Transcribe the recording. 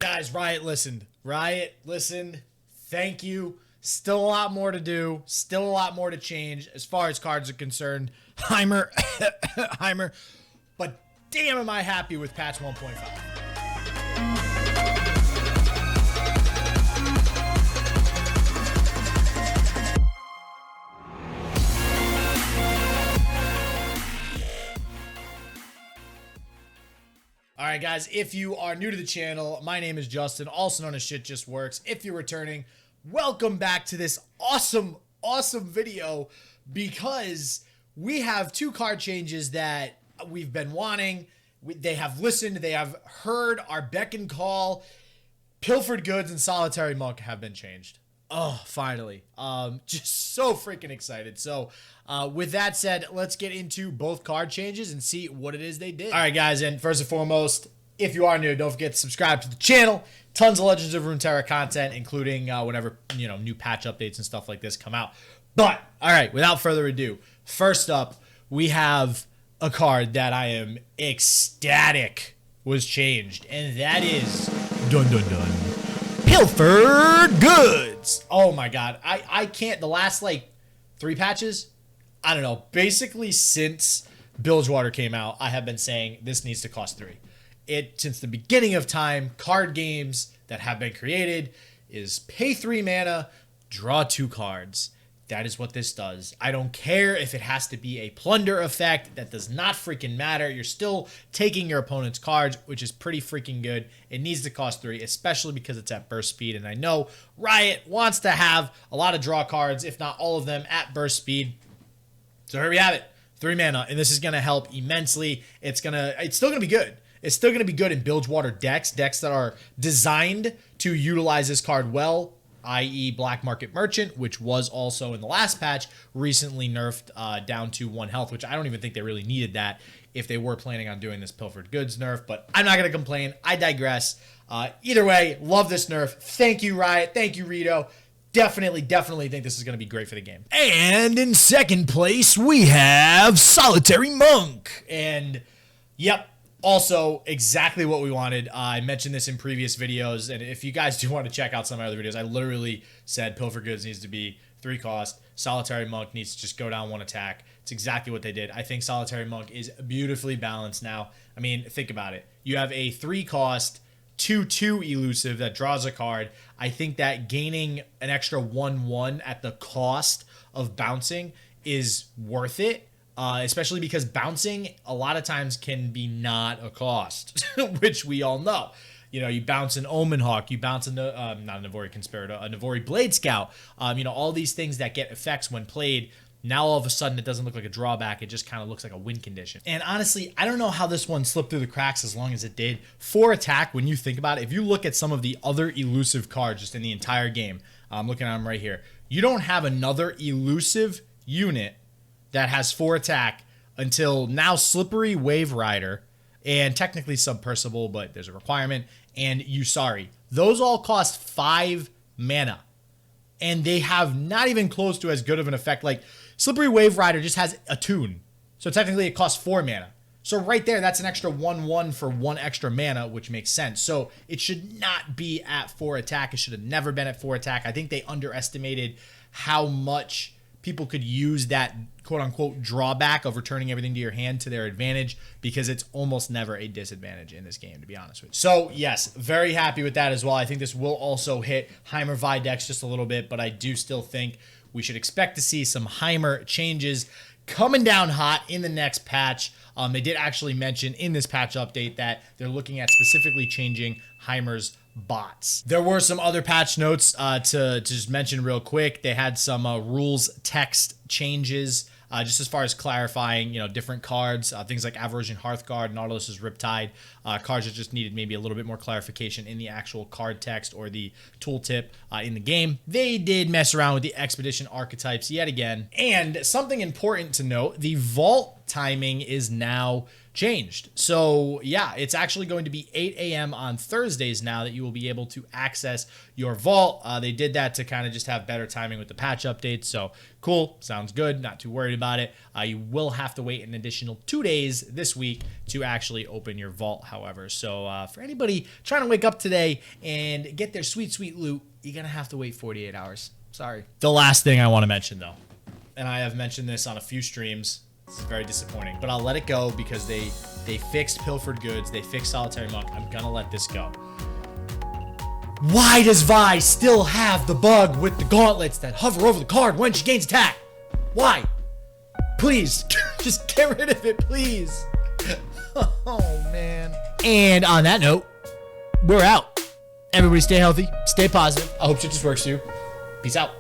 Guys, Riot listened. Riot listened. Thank you. Still a lot more to do. Still a lot more to change as far as cards are concerned. Heimer. Heimer. But damn am I happy with patch 1.5. Alright guys, if you are new to the channel, my name is Justin, also known as Shit Just Works. If you're returning, welcome back to this awesome video, because we have two card changes that we've been wanting. They have listened, they have heard our beck and call. Pilfered Goods and Solitary Monk have been changed. Oh, finally. Just so freaking excited. So, with that said, let's get into both card changes and see what it is they did. All right, guys, and first and foremost, if you are new, don't forget to subscribe to the channel. Tons of Legends of Runeterra content, including whenever, new patch updates and stuff like this come out. But, all right, without further ado, first up, we have a card that I am ecstatic was changed, and that is Pilfered Goods. Oh my god, I can't. The last like 3 patches, I don't know, basically since Bilgewater came out, I have been saying this needs to cost 3. Since the beginning of time, card games that have been created is pay 3 mana, draw 2 cards. That is what this does. I don't care if it has to be a plunder effect. That does not freaking matter. You're still taking your opponent's cards, which is pretty freaking good. It needs to cost 3, especially because it's at burst speed. And I know Riot wants to have a lot of draw cards, if not all of them, at burst speed. So here we have it. 3 mana. And this is going to help immensely. It's still going to be good. It's still going to be good in Bilgewater decks that are designed to utilize this card well, i.e. Black Market Merchant, which was also in the last patch recently nerfed down to 1 health, which I don't even think they really needed that if they were planning on doing this Pilfered Goods nerf, but I'm not going to complain. I digress. Either way, love this nerf. Thank you, Riot. Thank you, Rito. Definitely think this is going to be great for the game. And in second place, we have Solitary Monk. And, yep. Also, exactly what we wanted. I mentioned this in previous videos, and if you guys do want to check out some of my other videos, I literally said Pilfered Goods needs to be 3 cost. Solitary Monk needs to just go down 1 attack. It's exactly what they did. I think Solitary Monk is beautifully balanced now. I mean, think about it. You have a 3 cost, 2/2 elusive that draws a card. I think that gaining an extra 1/1 at the cost of bouncing is worth it. Especially because bouncing a lot of times can be not a cost, which we all know. You bounce an Omen Hawk, you bounce not a Navori Conspirator, a Navori Blade Scout. All these things that get effects when played. Now all of a sudden it doesn't look like a drawback. It just kind of looks like a win condition. And honestly, I don't know how this one slipped through the cracks as long as it did. 4 attack, when you think about it, if you look at some of the other elusive cards just in the entire game, I'm looking at them right here. You don't have another elusive unit that has 4 attack until now Slippery Wave Rider, and technically Submersible, but there's a requirement, and Usari. Those all cost 5 mana, and they have not even close to as good of an effect. Like, Slippery Wave Rider just has a tune, so technically it costs 4 mana. So right there, that's an extra 1/1 for 1 extra mana, which makes sense. So it should not be at 4 attack. It should have never been at 4 attack. I think they underestimated how much people could use that quote-unquote drawback of returning everything to your hand to their advantage, because it's almost never a disadvantage in this game, to be honest with you. So, yes, very happy with that as well. I think this will also hit Heimer Vi decks just a little bit, but I do still think we should expect to see some Heimer changes coming down hot in the next patch. They did actually mention in this patch update that they're looking at specifically changing Heimer's bots. There were some other patch notes to just mention real quick. They had some rules text changes just as far as clarifying, different cards, things like Aversion Hearthguard, Nautilus's Riptide, cards that just needed maybe a little bit more clarification in the actual card text or the tooltip in the game. They did mess around with the Expedition archetypes yet again. And something important to note, the vault timing is now changed. So yeah, it's actually going to be 8 a.m. on Thursdays now that you will be able to access your vault. They did that to kind of just have better timing with the patch updates. So cool, sounds good. Not too worried about it. You will have to wait an additional 2 days this week to actually open your vault, however. So for anybody trying to wake up today and get their sweet, sweet loot, you're going to have to wait 48 hours. Sorry. The last thing I want to mention though, and I have mentioned this on a few streams, it's very disappointing, but I'll let it go because they fixed Pilfered Goods. They fixed Solitary Monk. I'm going to let this go. Why does Vi still have the bug with the gauntlets that hover over the card when she gains attack? Why? Please, just get rid of it, please. Oh, man. And on that note, we're out. Everybody stay healthy, stay positive. I hope shit just works for you. Peace out.